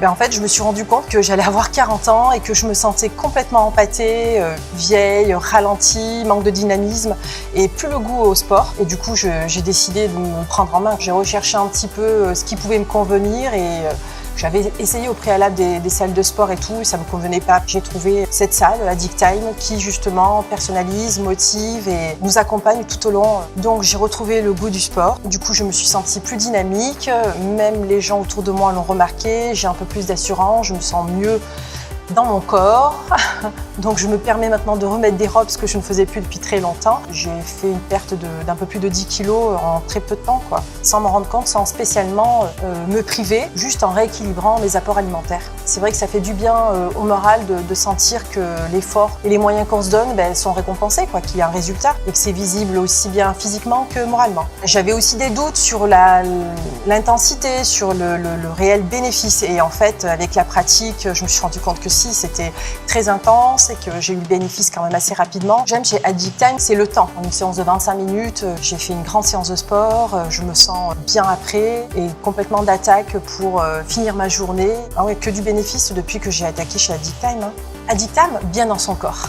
En fait, je me suis rendu compte que j'allais avoir 40 ans et que je me sentais complètement empâtée, vieille, ralentie, manque de dynamisme et plus le goût au sport. Et du coup, j'ai décidé de me prendre en main. J'ai recherché un petit peu ce qui pouvait me convenir et j'avais essayé au préalable des salles de sport et tout, et ça ne me convenait pas. J'ai trouvé cette salle, Addictime, qui justement personnalise, motive et nous accompagne tout au long. Donc j'ai retrouvé le goût du sport. Du coup, je me suis sentie plus dynamique, même les gens autour de moi l'ont remarqué. J'ai un peu plus d'assurance, je me sens mieux dans mon corps. Donc je me permets maintenant de remettre des robes, ce que je ne faisais plus depuis très longtemps. J'ai fait une perte d'un peu plus de 10 kilos en très peu de temps, sans m'en rendre compte, sans spécialement me priver, juste en rééquilibrant mes apports alimentaires. C'est vrai que ça fait du bien au moral de sentir que l'effort et les moyens qu'on se donne sont récompensés, qu'il y a un résultat et que c'est visible aussi bien physiquement que moralement. J'avais aussi des doutes sur l'intensité, sur le réel bénéfice, et en fait avec la pratique, je me suis rendu compte que si, c'était très intense et que j'ai eu le bénéfice quand même assez rapidement. J'aime chez Addictime, c'est le temps. En une séance de 25 minutes, j'ai fait une grande séance de sport, je me sens bien après et complètement d'attaque pour finir ma journée. Ah ouais, que du bénéfice depuis que j'ai attaqué chez Addictime. Addictime, bien dans son corps.